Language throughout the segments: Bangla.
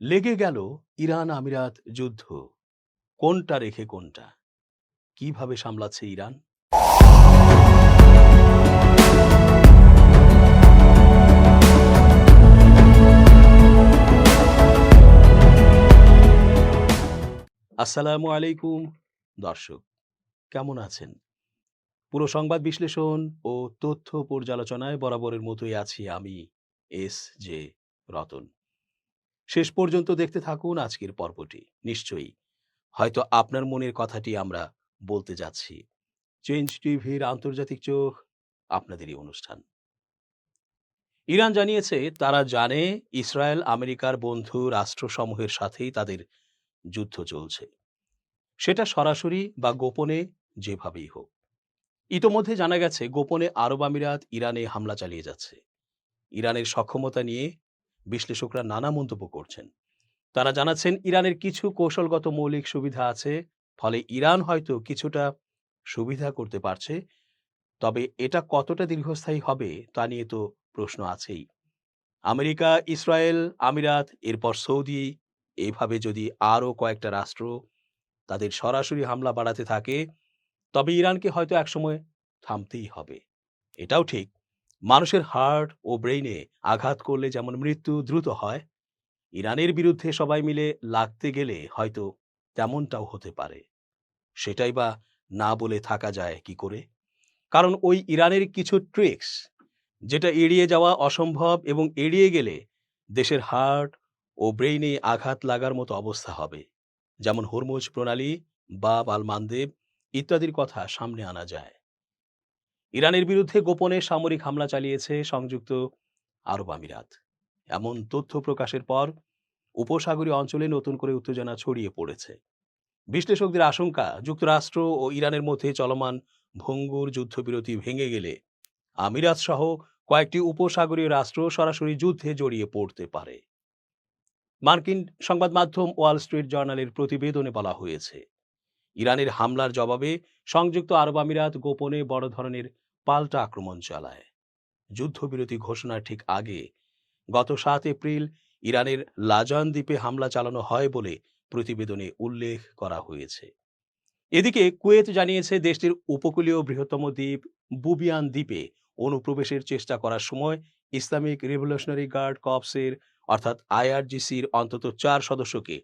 লেগে গেল ইরান আমিরাত যুদ্ধ। কোনটা রেখে কোনটা? কিভাবে সামলাচ্ছে ইরান? আসসালামু আলাইকুম দর্শক, কেমন আছেন? পুরো সংবাদ বিশ্লেষণ ও তথ্য পর্যালোচনায় বরাবরের মতোই আছি আমি, এস জে রতন। শেষ পর্যন্ত দেখতে থাকুন আজকের পর্বটি। নিশ্চয়ই হয়তো আপনার মনের কথাটি আমরা বলতে যাচ্ছি। চেঞ্জ টিভির আন্তর্জাতিক চোখ, আপনাদেরই অনুষ্ঠান। ইরান জানিয়েছে তারা জানে ইসরায়েল আমেরিকার বন্ধু রাষ্ট্রসমূহের সাথেই তাদের যুদ্ধ চলছে, সেটা সরাসরি বা গোপনে যেভাবেই হোক। ইতোমধ্যে জানা গেছে গোপনে আরব আমিরাত ইরানে হামলা চালিয়ে যাচ্ছে। ইরানের সক্ষমতা নিয়ে বিশ্লেষকরা নানা মন্তব্য করছেন। তারা জানাচ্ছেন ইরানের কিছু কৌশলগত মৌলিক সুবিধা আছে, ফলে ইরান হয়তো কিছুটা সুবিধা করতে পারছে। তবে এটা কতটা দীর্ঘস্থায়ী হবে তা নিয়ে তো প্রশ্ন আছেই। আমেরিকা, ইসরায়েল, আমিরাত, এরপর সৌদি, এভাবে যদি আরও কয়েকটা রাষ্ট্র তাদের সরাসরি হামলা বাড়াতে থাকে, তবে ইরানকে হয়তো একসময় থামতেই হবে। এটাও ঠিক, মানুষের হার্ট ও ব্রেইনে আঘাত করলে যেমন মৃত্যু দ্রুত হয়, ইরানের বিরুদ্ধে সবাই মিলে লাগতে গেলে হয়তো তেমনটাও হতে পারে। সেটাই বা না বলে থাকা যায় কি করে? কারণ ওই ইরানের কিছু ট্রিক্স, যেটা এড়িয়ে যাওয়া অসম্ভব, এবং এড়িয়ে গেলে দেশের হার্ট ও ব্রেইনে আঘাত লাগার মতো অবস্থা হবে। যেমন হরমুজ প্রণালী, বাব আল মানদেব ইত্যাদির কথা সামনে আনা যায়। ইরানের বিরুদ্ধে গোপনে সামরিক হামলা চালিয়েছে সংযুক্ত আরব আমিরাত। এমন তথ্য প্রকাশের পর উপসাগরীয় অঞ্চলে নতুন করে উত্তেজনা ছড়িয়ে পড়েছে। বিশ্লেষকদের আশঙ্কা, যুক্তরাষ্ট্র ও ইরানের মধ্যে চলমান ভঙ্গুর যুদ্ধবিরতি ভেঙে গেলে আমিরাত সহ কয়েকটি উপসাগরীয় রাষ্ট্র সরাসরি যুদ্ধে জড়িয়ে পড়তে পারে। মার্কিন সংবাদ মাধ্যম ওয়াল স্ট্রিট জার্নালের প্রতিবেদনে বলা হয়েছে, ইরানের হামলার জবাবে সংযুক্ত আরব আমিরাত গোপনে বড় ধরনের পাল্টা আক্রমণ চালায়। যুদ্ধবিরতি ঘোষণার ঠিক আগে গত 7 এপ্রিল ইরানের লাজান দ্বীপে হামলা চালানো হয় বলে প্রতিবেদনে উল্লেখ করা হয়েছে। এদিকে কুয়েত জানিয়েছে দেশটির উপকূলীয় বৃহত্তম দ্বীপ বুবিয়ান দ্বীপে অনুপ্রবেশের চেষ্টা করার সময় ইসলামিক রিভলিউশনারি গার্ড কর্পসের অর্থাৎ আইআরজিসির অন্তত 4 সদস্যকে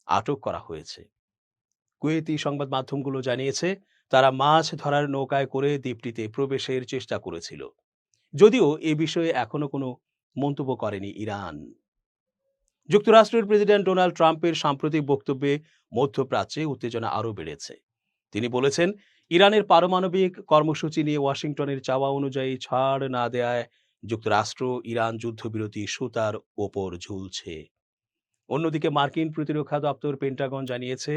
আটক করা হয়েছে। কুয়েতি সংবাদ মাধ্যমগুলো জানিয়েছে তারা মাছ ধরার নৌকায় করে দ্বীপটিতে প্রবেশের চেষ্টা করেছিল, যদিও এ বিষয়ে এখনো কোনো মন্তব্য করেনি ইরান। যুক্তরাষ্ট্রের প্রেসিডেন্ট ডোনাল্ড ট্রাম্পের সাম্প্রতিক বক্তব্যে মধ্যপ্রাচ্যে উত্তেজনা আরও বেড়েছে। তিনি বলেছেন, ইরানের পারমাণবিক কর্মসূচি নিয়ে ওয়াশিংটনের চাওয়া অনুযায়ী ছাড় না দেয়ায় যুক্তরাষ্ট্র ইরান যুদ্ধবিরতি সুতার ওপর ঝুলছে। অন্যদিকে মার্কিন প্রতিরক্ষা দপ্তর পেন্টাগন জানিয়েছে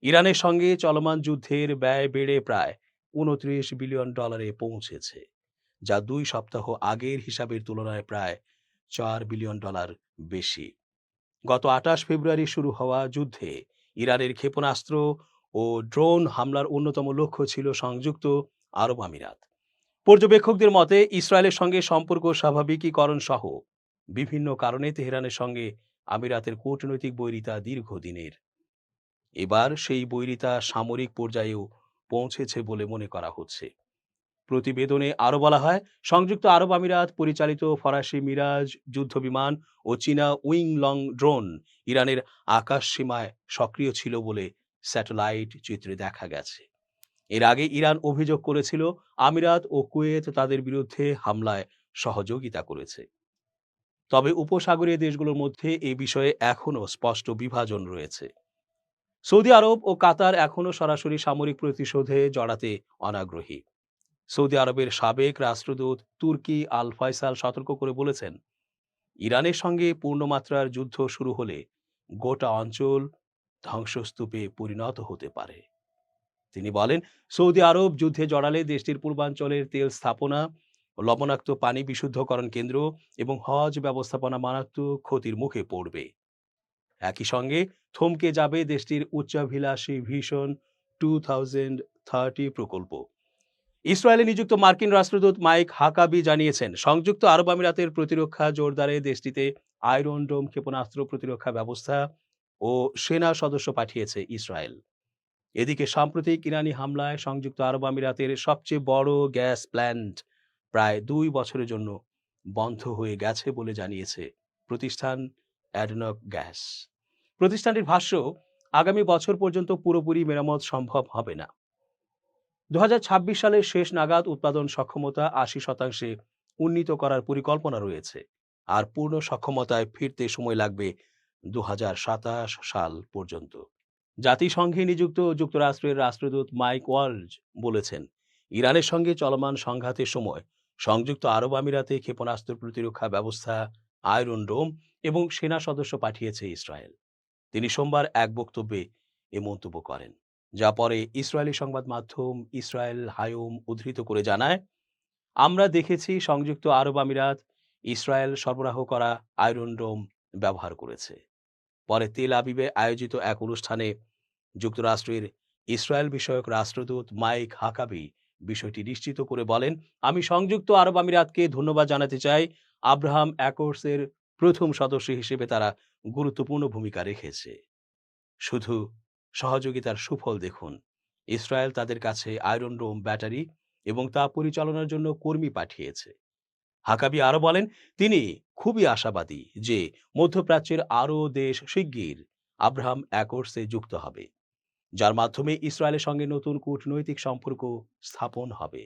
ইরানের সঙ্গে চলমান যুদ্ধের ব্যয় বেড়ে প্রায় $29 বিলিয়ন পৌঁছেছে, যা 2 সপ্তাহ আগের হিসাবের তুলনায় প্রায় $4 বিলিয়ন বেশি। গত 28 ফেব্রুয়ারি শুরু হওয়া যুদ্ধে ইরানের ক্ষেপণাস্ত্র ও ড্রোন হামলার অন্যতম লক্ষ্য ছিল সংযুক্ত আরব আমিরাত। পর্যবেক্ষকদের মতে ইসরায়েলের সঙ্গে সম্পর্ক স্বাভাবিকীকরণ সহ বিভিন্ন কারণে তেহরানের সঙ্গে আমিরাতের কূটনৈতিক বৈরিতা দীর্ঘদিনের। এবার সেই বৈরিতা সামরিক পর্যায়েও পৌঁছেছে বলে মনে করা হচ্ছে। প্রতিবেদনে আরও বলা হয়, সংযুক্ত আরব আমিরাত পরিচালিত ফরাসি মিরাজ যুদ্ধবিমান ও চীনা উইং লং ড্রোন ইরানের আকাশ সীমায় সক্রিয় ছিল বলে স্যাটেলাইট চিত্রে দেখা গেছে। এর আগে ইরান অভিযোগ করেছিল আমিরাত ও কুয়েত তাদের বিরুদ্ধে হামলায় সহযোগিতা করেছে। তবে উপসাগরীয় দেশগুলোর মধ্যে এ বিষয়ে এখনও স্পষ্ট বিভাজন রয়েছে। সৌদি আরব ও কাতার এখনও সরাসরি সামরিক প্রতিশোধে জড়াতে অনাগ্রহী। সৌদি আরবের সাবেক রাষ্ট্রদূত তুর্কি আল ফয়সাল সতর্ক করে বলেছেন, ইরানের সঙ্গে পূর্ণমাত্রার যুদ্ধ শুরু হলে গোটা অঞ্চল ধ্বংসস্তূপে পরিণত হতে পারে। তিনি বলেন, সৌদি আরব যুদ্ধে জড়ালে দেশটির পূর্বাঞ্চলের তেল স্থাপনা, লবণাক্ত পানি বিশুদ্ধকরণ কেন্দ্র এবং হজ ব্যবস্থাপনা মারাত্মক ক্ষতির মুখে পড়বে। একই সঙ্গে থমকে যাবে দেশটির উচ্চাভিলাষী ভিশন 2030 প্রকল্প। ইসরায়েলে নিযুক্ত মার্কিন রাষ্ট্রদূত মাইক হাকাবি জানিয়েছেন, সংযুক্ত আরব আমিরাতের প্রতিরক্ষা জোরদারে দেশটিতে আয়রন ডোম ক্ষেপণাস্ত্র প্রতিরক্ষা ব্যবস্থা ও সেনা সদস্য পাঠিয়েছে ইসরায়েল। এদিকে সাম্প্রতিক ইরানি হামলায় সংযুক্ত আরব আমিরাতের সবচেয়ে বড় গ্যাস প্ল্যান্ট প্রায় 2 বছরের জন্য বন্ধ হয়ে গেছে বলে জানিয়েছে প্রতিষ্ঠান অ্যাডনক গ্যাস। প্রতিষ্ঠানটির ভাষ্য, আগামী বছর পর্যন্ত পুরোপুরি মেরামত সম্ভব হবে না। 2026 সালের শেষ নাগাদ উৎপাদন সক্ষমতা 80% উন্নীত করার পরিকল্পনা রয়েছে, আর পূর্ণ সক্ষমতায় ফিরতে সময় লাগবে 2027 সাল পর্যন্ত। জাতিসংঘে নিযুক্ত যুক্তরাষ্ট্রের রাষ্ট্রদূত মাইক ওয়ালজ বলেছেন, ইরানের সঙ্গে চলমান সংঘাতের সময় সংযুক্ত আরব আমিরাতে ক্ষেপণাস্ত্র প্রতিরক্ষা ব্যবস্থা, আয়রন ডোম এবং সেনা সদস্য পাঠিয়েছে ইসরায়েল। তিনি সোমবার এক বক্তব্যে এ মন্তব্য করেন, যা পরে ইসরায়েলি সংবাদ মাধ্যম ইসরায়েল হায়ুম উদ্ধৃত করে জানায়, আমরা দেখেছি সংযুক্ত আরব আমিরাত ইসরায়েল সরবরাহ করা আয়রন ডোম ব্যবহার করেছে। পরে তেল আবিবে আয়োজিত এক অনুষ্ঠানে যুক্তরাষ্ট্রের ইসরায়েল বিষয়ক রাষ্ট্রদূত মাইক হাকাবি বিষয়টি নিশ্চিত করে বলেন, আমি সংযুক্ত আরব আমিরাতকে ধন্যবাদ জানাতে চাই। আব্রাহাম অ্যাকর্ডসের প্রথম সদস্য হিসেবে তারা গুরুত্বপূর্ণ ভূমিকা রেখেছে। শুধু সহযোগিতার সুফল দেখুন, ইসরায়েল তাদের কাছে আয়রন ডোম ব্যাটারি এবং তা পরিচালনার জন্য কর্মী পাঠিয়েছে। হাকাবি আরো বলেন, তিনি খুবই আশাবাদী যে মধ্যপ্রাচ্যের আরও দেশ শিগগির আব্রাহাম অ্যাকর্ডসে যুক্ত হবে, যার মাধ্যমে ইসরায়েলের সঙ্গে নতুন কূটনৈতিক সম্পর্ক স্থাপন হবে।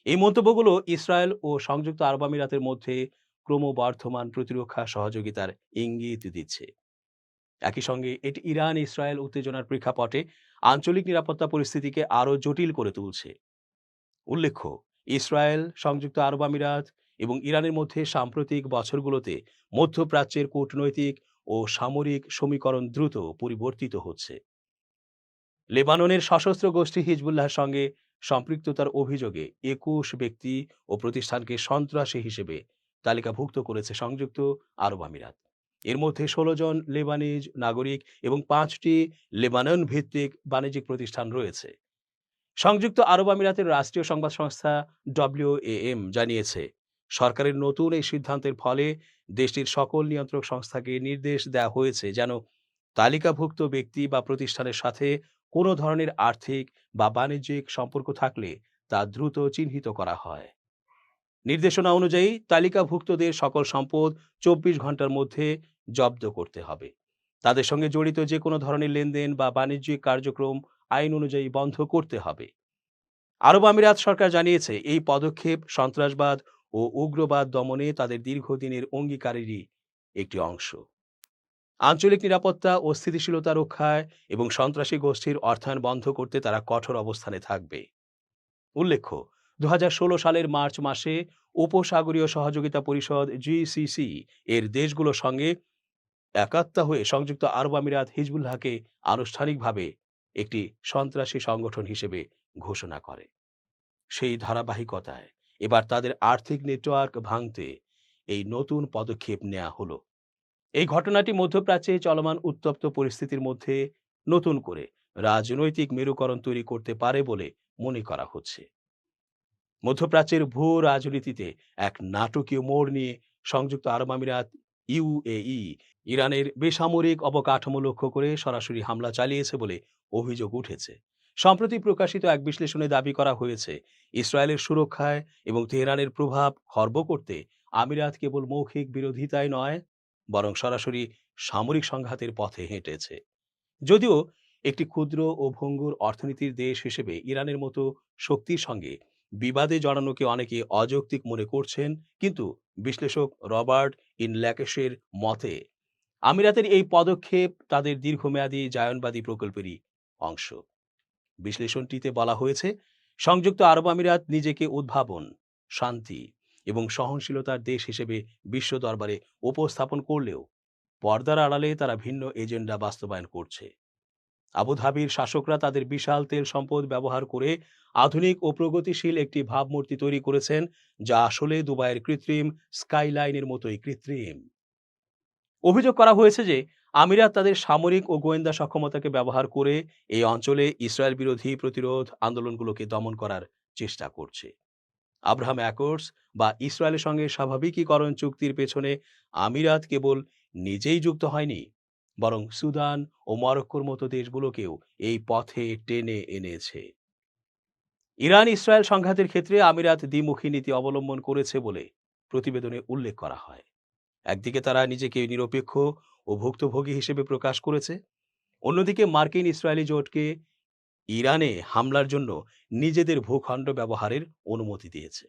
এই মন্তব্যগুলো ইসরায়েল ও সংযুক্ত আরব আমিরাতের মধ্যে ক্রমবর্ধমান প্রতিরক্ষা সহযোগিতার ইঙ্গিত দিচ্ছে। একই সঙ্গে এটি ইরান ইসরায়েল উত্তেজনার প্রেক্ষাপটে আঞ্চলিক নিরাপত্তা পরিস্থিতিকে আরও জটিল করে তুলছে। উল্লেখ্য, ইসরায়েল, সংযুক্ত আরব আমিরাত এবং ইরানের মধ্যে সাম্প্রতিক বছরগুলোতে মধ্যপ্রাচ্যের কূটনৈতিক ও সামরিক সমীকরণ দ্রুত পরিবর্তিত হচ্ছে। লেবাননের সশস্ত্র গোষ্ঠী হিজবুল্লাহর সঙ্গে সম্পৃক্ততার অভিযোগে 21 ব্যক্তি ও প্রতিষ্ঠানকে সন্ত্রাসী হিসেবে তালিকাভুক্ত করেছে সংযুক্ত আরব আমিরাত। এর মধ্যে 16 জন লেবানিজ নাগরিক এবং 5টি লেবানন ভিত্তিক বাণিজ্যিক প্রতিষ্ঠান রয়েছে। সংযুক্ত আরব আমিরাতের রাষ্ট্রীয় সংবাদ সংস্থা WAM জানিয়েছে, সরকারের নতুন এই সিদ্ধান্তের ফলে দেশটির সকল নিয়ন্ত্রক সংস্থাকে নির্দেশ দেওয়া হয়েছে যেন তালিকাভুক্ত ব্যক্তি বা প্রতিষ্ঠানের সাথে কোনো ধরনের আর্থিক বা বাণিজ্যিক সম্পর্ক থাকলে তা দ্রুত চিহ্নিত করা হয়। নির্দেশনা অনুযায়ী তালিকাভুক্তদের সকল সম্পদ 24 ঘন্টার মধ্যে জব্দ করতে হবে। তাদের সঙ্গে জড়িত যে কোনো ধরনের লেনদেন বা বাণিজ্যিক কার্যক্রম আইন অনুযায়ী বন্ধ করতে হবে। আরব আমিরাত সরকার জানিয়েছে, এই পদক্ষেপ সন্ত্রাসবাদ ও উগ্রবাদ দমনে তাদের দীর্ঘদিনের অঙ্গীকারেরই একটি অংশ। আঞ্চলিক নিরাপত্তা ও স্থিতিশীলতা রক্ষায় এবং সন্ত্রাসী গোষ্ঠীর অর্থায়ন বন্ধ করতে তারা কঠোর অবস্থানে থাকবে। উল্লেখ্য, 2016 সালের মার্চ মাসে উপসাগরীয় সহযোগিতা পরিষদ GCC এর দেশগুলোর সঙ্গে একাত্ম হয়ে সংযুক্ত আরব আমিরাত হিজবুল্লাহকে আনুষ্ঠানিকভাবে একটি সন্ত্রাসী সংগঠন হিসেবে ঘোষণা করে। সেই ধারাবাহিকতায় এবার তাদের আর্থিক নেটওয়ার্ক ভাঙতে এই নতুন পদক্ষেপ নেওয়া হলো। এই ঘটনাটি মধ্যপ্রাচ্যে চলমান উত্তপ্ত পরিস্থিতির মধ্যে নতুন করে রাজনৈতিক মেরুকরণ তৈরি করতে পারে বলে মনে করা হচ্ছে। মধ্যপ্রাচ্যের ভূ রাজনীতিতে এক নাটকীয় মোড় নিয়ে সংযুক্ত আরব আমিরাত UAE ইরানের বেসামরিক অবকাঠামো লক্ষ্য করে সরাসরি হামলা চালিয়েছে বলে অভিযোগ উঠেছে। সম্প্রতি প্রকাশিত এক বিশ্লেষণে দাবি করা হয়েছে, ইসরায়েলের সুরক্ষায় এবং তেহরানের প্রভাব খর্ব করতে আমিরাত কেবল মৌখিক বিরোধিতায় নয়, বরং সরাসরি সামরিক সংঘাতের পথে হেঁটেছে। যদিও একটি ক্ষুদ্র ও ভঙ্গুর অর্থনীতির দেশ হিসেবে ইরানের মতো শক্তির সঙ্গে বিবাদে জড়ানোকে অনেকে অযৌক্তিক মনে করছেন, কিন্তু বিশ্লেষক রবার্ট ইনল্যাকেশের মতে আমিরাতের এই পদক্ষেপ তাদের দীর্ঘমেয়াদী জায়নবাদী প্রকল্পেরই অংশ। বিশ্লেষণটিতে বলা হয়েছে, সংযুক্ত আরব আমিরাত নিজেকে উদ্ভাবন, শান্তি এবং সহনশীলতার দেশ হিসেবে বিশ্ব দরবারে উপস্থাপন করলেও পর্দার আড়ালে তারা ভিন্ন এজেন্ডা বাস্তবায়ন করছে। আবুধাবির শাসকরা তাদের বিশাল তেল সম্পদ ব্যবহার করে আধুনিক ও প্রগতিশীল একটি ভাবমূর্তি তৈরি করেছেন, যা আসলে দুবাইয়ের কৃত্রিম স্কাইলাইনের মতোই কৃত্রিম। অভিযোগ করা হয়েছে যে আমিরাত তাদের সামরিক ও গোয়েন্দা সক্ষমতাকে ব্যবহার করে এই অঞ্চলে ইসরায়েল বিরোধী প্রতিরোধ আন্দোলনগুলোকে দমন করার চেষ্টা করছে। আব্রাহাম অ্যাকর্ডস বা ইসরায়েলের সঙ্গে স্বাভাবিকীকরণ চুক্তির পেছনে আমিরাত কেবল নিজেই যুক্ত হয়নি, বরং সুদান ও মরক্কোর মতো দেশগুলোকেও এই পথে টেনে এনেছে। ইরান ইসরায়েল সংঘাতের ক্ষেত্রে আমিরাত দ্বিমুখী নীতি অবলম্বন করেছে বলে প্রতিবেদনে উল্লেখ করা হয়। একদিকে তারা নিজেকে নিরপেক্ষ ও ভুক্তভোগী হিসেবে প্রকাশ করেছে, অন্যদিকে মার্কিন ইসরায়েলি জোটকে ইরানে হামলার জন্য নিজেদের ভূখণ্ড ব্যবহারের অনুমতি দিয়েছে।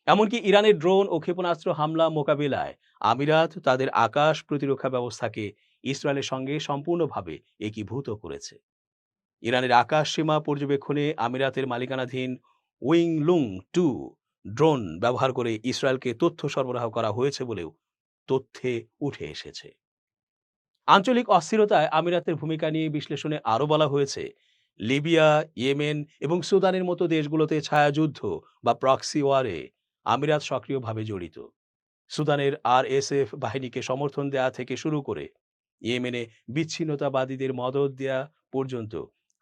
এমনকি ইরানের ড্রোন ও ক্ষেপণাস্ত্র হামলা মোকাবিলায় আমিরাত তাদের আকাশ প্রতিরক্ষা ব্যবস্থাকে ইসরায়েলের সঙ্গে সম্পূর্ণভাবে একীভূত করেছে। ইরানের আকাশ সীমা পর্যবেক্ষণে আমিরাতের মালিকানাধীন উইংলুং 2 ড্রোন ব্যবহার করে ইসরায়েলকে তথ্য সরবরাহ করা হয়েছে বলেও তথ্যে উঠে এসেছে। আঞ্চলিক অস্থিরতায় আমিরাতের ভূমিকা নিয়ে বিশ্লেষণে আরও বলা হয়েছে, লিবিয়া, ইয়েমেন এবং সুদানের মতো দেশগুলোতে ছায়াযুদ্ধ বা প্রক্সি ওয়ারে আমিরাত সক্রিয়ভাবে জড়িত। সুদানের আরএসএফ বাহিনীকে সমর্থন দেয়া থেকে শুরু করে ইয়েমেনে বিচ্ছিন্নতাবাদীদের মদদ দেয়া পর্যন্ত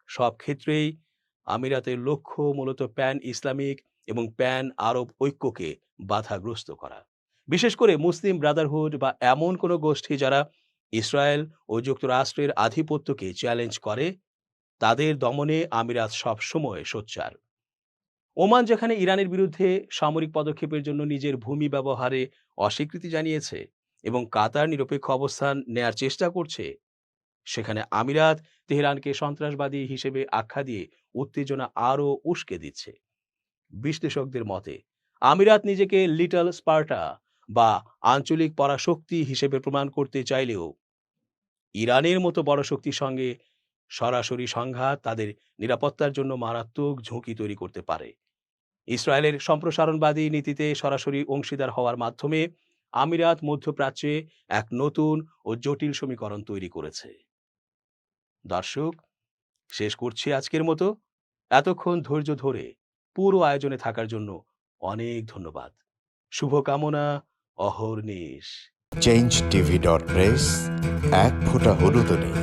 সব ক্ষেত্রেই আমিরাতের লক্ষ্য মূলত প্যান ইসলামিক এবং প্যান আরব ঐক্যকে বাধাগ্রস্ত করা। বিশেষ করে মুসলিম ব্রাদারহুড বা এমন কোনো গোষ্ঠী যারা ইসরায়েল ও যুক্তরাষ্ট্রের আধিপত্যকে চ্যালেঞ্জ করে, তাদের দমনে আমিরাত সবসময় সোচ্চার। ওমান যেখানে ইরানের বিরুদ্ধে সামরিক পদক্ষেপের জন্য নিজের ভূমি ব্যবহারে অস্বীকৃতি জানিয়েছে এবং কাতার নিরপেক্ষ অবস্থান নেয়ার চেষ্টা করছে, সেখানে আমিরাত তেহরানকে সন্ত্রাসবাদী হিসেবে আখ্যা দিয়ে উত্তেজনা আরও উস্কে দিচ্ছে। বিশ্লেষকদের মতে আমিরাত নিজেকে লিটল স্পার্টা বা আঞ্চলিক পরাশক্তি হিসেবে প্রমাণ করতে চাইলেও ইরানের মতো বড় শক্তির সঙ্গে সরাসরি সংঘাত তাদের নিরাপত্তার জন্য মারাত্মক ঝুঁকি তৈরি করতে পারে। ইসরায়েলের সম্প্রসারণবাদী নীতিতে সরাসরি অংশীদার হওয়ার মাধ্যমে আমিরাত মধ্যপ্রাচ্যে এক নতুন ও জটিল সমীকরণ তৈরি করেছে। দর্শক, শেষ করছি আজকের মতো। এতক্ষণ ধৈর্য ধরে পুরো আয়োজনে থাকার জন্য অনেক ধন্যবাদ। শুভকামনা অহর্নিশ। changetv.press, এক ফোঁটা হলুদও নেই।